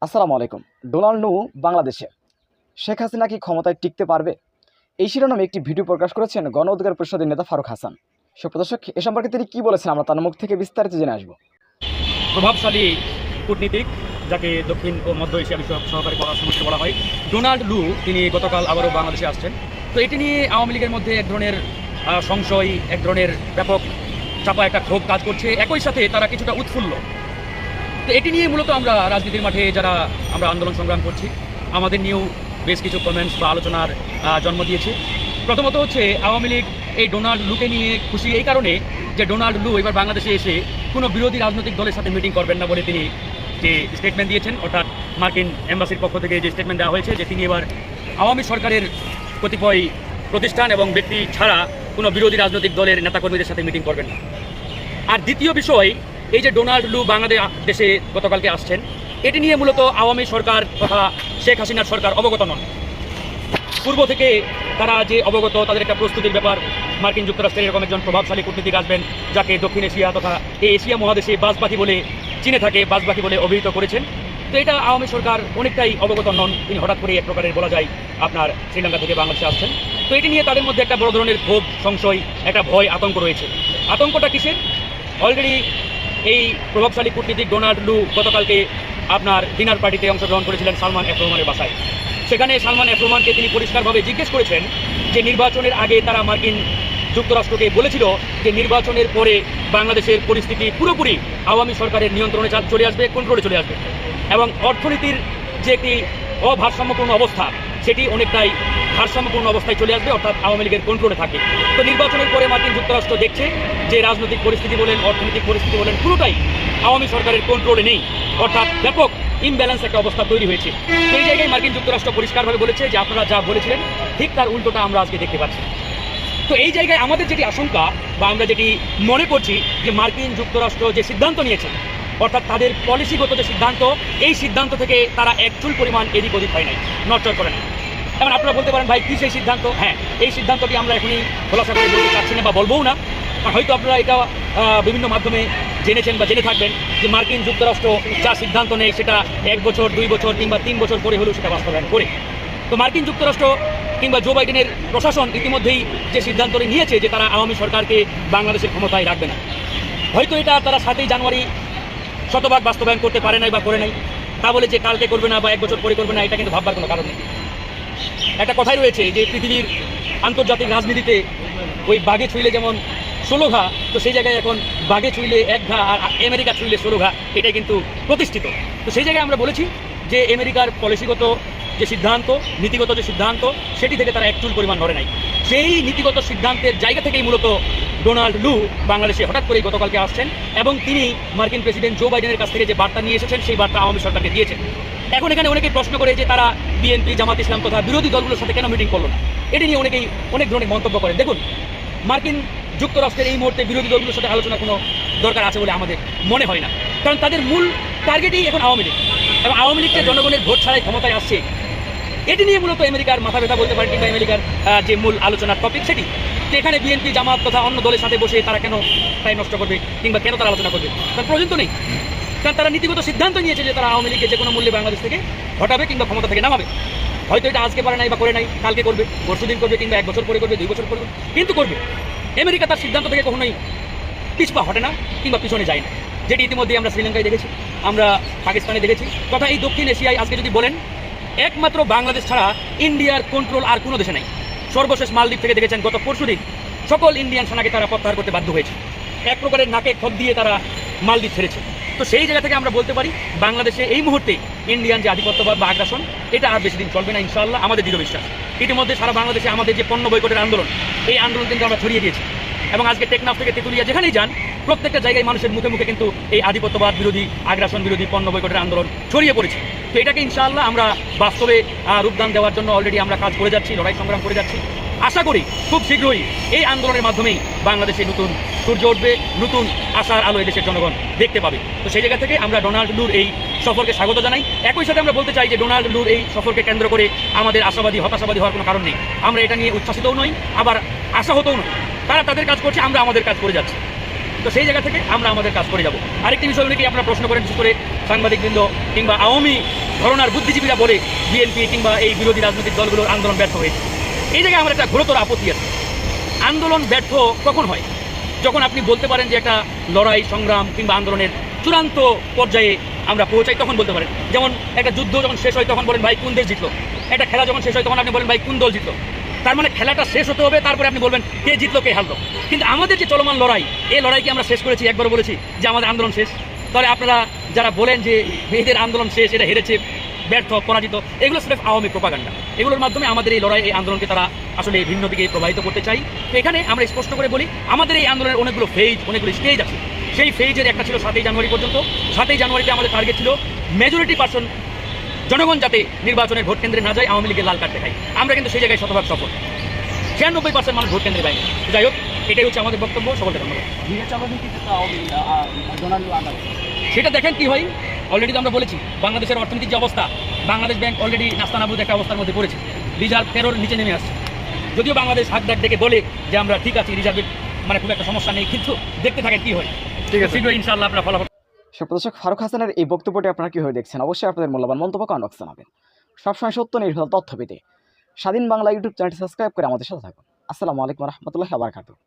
আসসালামু আলাইকুম। ডোনাল্ড নু বাংলাদেশে শেখ হাসিনা কি ক্ষমতায় টিকতে পারবে? এই শিরোনামে একটি ভিডিও প্রকাশ করেছেন গণ অধিকার পরিষদের নেতা ফারুক হাসান। সুপ্রদর্শক, এ সম্পর্কে তিনি কি বলেছেন আমরা তার মুখ থেকে বিস্তারিত জেনে আসবো। প্রভাবশালী কূটনীতিক, যাকে দক্ষিণ ও মধ্য এশিয়া বিষয়ক সহকারী পরামর্শক বলা হয়, ডোনাল্ড লু, তিনি গতকাল আবারও বাংলাদেশে আসছেন। তো এটি নিয়ে আওয়ামী লীগের মধ্যে এক ধরনের সংশয়, এক ধরনের ব্যাপক চাপা একটা ক্ষোভ কাজ করছে। একই সাথে তারা কিছুটা উৎফুল্ল। তো এটি নিয়ে মূলত আমরা রাজনীতির মাঠে যারা আমরা আন্দোলন সংগ্রাম করছি, আমাদের নিয়েও বেশ কিছু কমেন্টস বা আলোচনার জন্ম দিয়েছে। প্রথমত হচ্ছে, আওয়ামী লীগ এই ডোনাল্ড লুকে নিয়ে খুশি এই কারণে যে ডোনাল্ড লু এবার বাংলাদেশে এসে কোনো বিরোধী রাজনৈতিক দলের সাথে মিটিং করবেন না বলে তিনি যে স্টেটমেন্ট দিয়েছেন, অর্থাৎ মার্কিন এম্বাসির পক্ষ থেকে যে স্টেটমেন্ট দেওয়া হয়েছে যে তিনি এবার আওয়ামী সরকারের কতিপয় প্রতিষ্ঠান এবং ব্যক্তি ছাড়া কোনো বিরোধী রাজনৈতিক দলের নেতাকর্মীদের সাথে মিটিং করবেন না। আর দ্বিতীয় বিষয়, এই যে ডোনাল্ড লু বাংলাদেশে গতকালকে আসছেন, এটি নিয়ে মূলত আওয়ামী সরকার তথা শেখ হাসিনার সরকার অবগত নন। পূর্ব থেকে তারা যে অবগত, তাদের একটা প্রস্তুতির ব্যাপার। মার্কিন যুক্তরাষ্ট্রের এরকম একজন প্রভাবশালী কূটনীতিক আসবেন, যাকে দক্ষিণ এশিয়া তথা এই এশিয়া মহাদেশে বাজপাখি বলে চিনে থাকে, বাজপাখি বলে অভিহিত করেছেন। তো এটা আওয়ামী সরকার অনেকটাই অবগত নন। তিনি হঠাৎ করে এক প্রকারের বলা যায় আপনার শ্রীলঙ্কা থেকে বাংলাদেশে আসছেন। তো এটি নিয়ে তাদের মধ্যে একটা বড় ধরনের ক্ষোভ, সংশয়, একটা ভয়, আতঙ্ক রয়েছে। আতঙ্কটা কিসের? অলরেডি এই প্রভাবশালী কূটনীতিক ডোনাল্ড লু গতকালকে আপনার ডিনার পার্টিতে অংশগ্রহণ করেছিলেন সালমান এফ রহমানের বাসায়। সেখানে সালমান এফ রহমানকে তিনি পরিষ্কারভাবে জিজ্ঞেস করেছেন যে নির্বাচনের আগে তারা মার্কিন যুক্তরাষ্ট্রকে বলেছিল যে নির্বাচনের পরে বাংলাদেশের পরিস্থিতি পুরোপুরি আওয়ামী সরকারের নিয়ন্ত্রণে চলে আসবে, কন্ট্রোলে চলে আসবে, এবং অর্থনীতির যে একটি অভারসাম্যপূর্ণ অবস্থা সেটি অনেকটাই ভারসাম্যপূর্ণ অবস্থায় চলে আসবে, অর্থাৎ আওয়ামী লীগের কন্ট্রোলে থাকবে। তো নির্বাচনের পরে মার্কিন যুক্তরাষ্ট্র দেখছে যে রাজনৈতিক পরিস্থিতি বলেন, অর্থনৈতিক পরিস্থিতি বলেন, পুরোটাই আওয়ামী সরকারের কন্ট্রোলে নেই, অর্থাৎ ব্যাপক ইমব্যালেন্স একটা অবস্থা তৈরি হয়েছে। সেই জায়গায় মার্কিন যুক্তরাষ্ট্র পরিষ্কারভাবে বলেছে যে আপনারা যা বলেছিলেন ঠিক তার উল্টোটা আমরা আজকে দেখতে পাচ্ছি। তো এই জায়গায় আমাদের যেটি আশঙ্কা বা আমরা যেটি মনে করছি যে মার্কিন যুক্তরাষ্ট্র যে সিদ্ধান্ত নিয়েছে, অর্থাৎ তাদের পলিসিগত যে সিদ্ধান্ত, এই সিদ্ধান্ত থেকে তারা এক চুল পরিমাণ এদিক ওদিক হয় নাই, নড়চড় করে না। এবার আপনারা বলতে পারেন, ভাই কী সেই সিদ্ধান্ত? হ্যাঁ, এই সিদ্ধান্তটি আমরা এখনই খোলাসা করে বলতে চাচ্ছি না বা বলবও না। হয়তো আপনারা এটা বিভিন্ন মাধ্যমে জেনেছেন বা জেনে থাকবেন যে মার্কিন যুক্তরাষ্ট্র যা সিদ্ধান্ত নেয় সেটা 1 বছর, 2 বছর কিংবা 3 বছর পরে হলেও সেটা বাস্তবায়ন করে। তো মার্কিন যুক্তরাষ্ট্র কিংবা জো বাইডেনের প্রশাসন ইতিমধ্যেই যে সিদ্ধান্তটি নিয়েছে যে তারা আওয়ামী সরকারকে বাংলাদেশের ক্ষমতায় রাখবে না, হয়তো এটা তারা 7ই জানুয়ারি শতভাগ বাস্তবায়ন করতে পারে নাই বা করে নাই। তা বলে যে কালকে করবে না বা 1 বছর পরে করবে না, এটা কিন্তু ভাববার কোনো কারণ নেই। একটা কথাই রয়েছে যে পৃথিবীর আন্তর্জাতিক রাজনীতিতে ওই বাঘে ছুঁইলে যেমন 16 ঘা, তো সেই জায়গায় এখন বাঘে ছুঁইলে 1 ঘা আর আমেরিকা ছুঁইলে 16 ঘা, এটাই কিন্তু প্রতিষ্ঠিত। তো সেই জায়গায় আমরা বলেছি যে আমেরিকার পলিসিগত যে সিদ্ধান্ত, নীতিগত যে সিদ্ধান্ত, সেটি থেকে তারা এক চুল পরিমাণ নড়ে নাই। সেই নীতিগত সিদ্ধান্তের জায়গা থেকেই মূলত ডোনাল্ড লু বাংলাদেশে হঠাৎ করেই গতকালকে আসছেন, এবং তিনি মার্কিন প্রেসিডেন্ট জো বাইডেনের কাছ থেকে যে বার্তা নিয়ে এসেছেন সেই বার্তা আওয়ামী সরকারকে দিয়েছেন। এখন এখানে অনেকেই প্রশ্ন করে যে তারা বিএনপি, জামাত ইসলাম তথা বিরোধী দলগুলোর সাথে কেন মিটিং করলো না? এটি নিয়ে অনেকেই অনেক ধরনের মন্তব্য করেন। দেখুন, মার্কিন যুক্তরাষ্ট্রের এই মুহূর্তে বিরোধী দলগুলোর সাথে আলোচনা কোনো দরকার আছে বলে আমাদের মনে হয় না, কারণ তাদের মূল টার্গেটই এখন আওয়ামী লীগ, এবং আওয়ামী লীগকে জনগণের ভোট ছাড়াই ক্ষমতায় আসছে। এটি নিয়ে মূলত আমেরিকার মাথা ব্যথা বলতে পারেন, কিংবা আমেরিকার যে মূল আলোচনার টপিক সেটি, যে এখানে বিএনপি, জামাত তথা অন্য দলের সাথে বসে তারা কেন টাইম নষ্ট করবে কিংবা কেন তারা আলোচনা করবে, তার প্রয়োজন তো নেই। কারণ তারা নীতিগত সিদ্ধান্ত নিয়েছে যে তারা আওয়ামী লীগকে যে কোনো মূল্যে বাংলাদেশ থেকে হটাবে কিংবা ক্ষমতা থেকে নামাবে। হয়তো এটা আজকে পারে নাই বা করে নাই, কালকে করবে, পরশুদিন করবে, কিংবা 1 বছর পরে করবে, 2 বছর করবে, কিন্তু করবে। আমেরিকা তার সিদ্ধান্ত থেকে কখনোই পিছপা হটে না কিংবা পিছনে যায় না, যেটি ইতিমধ্যে আমরা শ্রীলঙ্কায় দেখেছি, আমরা পাকিস্তানে দেখেছি, তথা এই দক্ষিণ এশিয়ায় আজকে যদি বলেন একমাত্র বাংলাদেশ ছাড়া ইন্ডিয়ার কন্ট্রোল আর কোনো দেশে নাই। সর্বশেষ মালদ্বীপ থেকে দেখেছেন গত পরশুদিন সকল ইন্ডিয়ান সেনাকে তারা প্রত্যাহার করতে বাধ্য হয়েছে। এক প্রকারের নাকে খত দিয়ে তারা মালদ্বীপ ছেড়েছে। তো সেই জায়গা থেকে আমরা বলতে পারি বাংলাদেশে এই মুহূর্তে ইন্ডিয়ান যে আধিপত্যবাদ বা আগ্রাসন, এটা আর বেশি দিন চলবে না ইনশাআল্লাহ, আমাদের দৃঢ় বিশ্বাস। ইতিমধ্যে সারা বাংলাদেশে আমাদের যে পণ্য বয়কটের আন্দোলন, এই আন্দোলন কিন্তু আমরা ছড়িয়ে দিয়েছি, এবং আজকে টেকনাফ থেকে তেঁতুলিয়া যেখানেই যান প্রত্যেকটা জায়গায় মানুষের মুখে মুখে কিন্তু এই আধিপত্যবাদ বিরোধী, আগ্রাসন বিরোধী পণ্য বয়কটের আন্দোলন ছড়িয়ে পড়েছে। তো এটাকে ইনশাআল্লাহ আমরা বাস্তবে রূপদান দেওয়ার জন্য অলরেডি আমরা কাজ করে যাচ্ছি, লড়াই সংগ্রাম করে যাচ্ছি। আশা করি খুব শীঘ্রই এই আন্দোলনের মাধ্যমেই বাংলাদেশে নতুন সূর্য উঠবে, নতুন আশার আলো এদেশের জনগণ দেখতে পাবে। তো সেই জায়গা থেকে আমরা ডোনাল্ড লুর এই সফরকে স্বাগত জানাই। একই সাথে আমরা বলতে চাই যে ডোনাল্ড লুর এই সফরকে কেন্দ্র করে আমাদের আশাবাদী, হতাশাবাদী হওয়ার কোনো কারণ নেই। আমরা এটা নিয়ে উচ্ছ্বাসিতও নই, আবার আশাহতও নই। তারা তাদের কাজ করছে, আমরা আমাদের কাজ করে যাচ্ছি। তো সেই জায়গা থেকে আমরা আমাদের কাজ করে যাব। আরেকটি বিষয় অনেকেই আপনারা প্রশ্ন করেন, বিশেষ করে সাংবাদিকবৃন্দ কিংবা আওয়ামী ঘরনার বুদ্ধিজীবীরা বলে বিএনপি কিংবা এই বিরোধী রাজনৈতিক দলগুলোর আন্দোলন ব্যর্থ হয়েছে। এই জায়গায় আমার একটা ঘোরতর আপত্তি আছে। আন্দোলন ব্যর্থ কখন হয়? যখন আপনি বলতে পারেন যে একটা লড়াই সংগ্রাম কিংবা আন্দোলনের চূড়ান্ত পর্যায়ে আমরা পৌঁছাই, তখন বলতে পারেন। যেমন একটা যুদ্ধ যখন শেষ হয় তখন বলেন ভাই কোন দেশ জিতলো, একটা খেলা যখন শেষ হয় তখন আপনি বলেন ভাই কোন দল জিতলো। তার মানে খেলাটা শেষ হতে হবে, তারপরে আপনি বলবেন কে জিতলো কে হারলো। কিন্তু আমাদের যে চলমান লড়াই, এই লড়াইকে আমরা শেষ করেছি, একবারও বলেছি যে আমাদের আন্দোলন শেষ? তাহলে আপনারা যারা বলেন যে মেয়েদের আন্দোলন শেষ, এটা হেরেছে, ব্যর্থ, পরাজিত, এগুলো সির্ফ আওয়ামী প্রোপাগান্ডা। এগুলোর মাধ্যমে আমাদের এই লড়াই, এই আন্দোলনকে তারা আসলে ভিন্ন দিকে প্রবাহিত করতে চাই। তো এখানে আমরা স্পষ্ট করে বলি, আমাদের এই আন্দোলনের অনেকগুলো ফেজ, অনেকগুলো স্টেজ আছে। সেই ফেজের একটা ছিল 7ই জানুয়ারি পর্যন্ত। 7ই জানুয়ারিতে আমাদের টার্গেট ছিল মেজরিটি পার্সন জনগণ যাতে নির্বাচনের ভোট কেন্দ্রে না যায়, আওয়ামী লীগের লাল কার্ড দেখায়। আমরা কিন্তু সেই জায়গায় শতভাগ সফল, 96% মানুষ ভোট কেন্দ্রে যায়নি। যাই হোক, এটাই হচ্ছে আমাদের বক্তব্য। সকলকে ধন্যবাদ। সেটা দেখেন কি হয়। অলরেডি তো আমরা বলেছি বাংলাদেশের অর্থনৈতিক যে অবস্থা, বাংলাদেশ ব্যাংক অলরেডি নাস্তানাবুদ একটা অবস্থার মধ্যে পড়েছে, রিজার্ভ 13-র নিচে নেমে আসছে। যদিও বাংলাদেশ হাত ডাক ডেকে বলে যে আমরা ঠিক আছি, রিজার্ভের মানে খুব একটা সমস্যা নেই, কিন্তু দেখতে থাকেন কি হয়। ঠিক আছে, শীঘ্রই ইনশাআল্লাহ আপনারা ফলাফল। সুপ্রদর্শক, ফারুক হাসানের এই বক্তব্যটি আপনারা কীভাবে দেখছেন? অবশ্যই আপনাদের মূল্যবান মন্তব্য কমেন্ট বক্সে জানাবেন। সবসময় সত্য নির্ভর তথ্য পেতে স্বাধীন বাংলা ইউটিউব চ্যানেলটি সাবস্ক্রাইব করে আমাদের সাথে থাকুন। আসসালামু আলাইকুম রহমতুল্লাহি ওয়া বারাকাতুহু।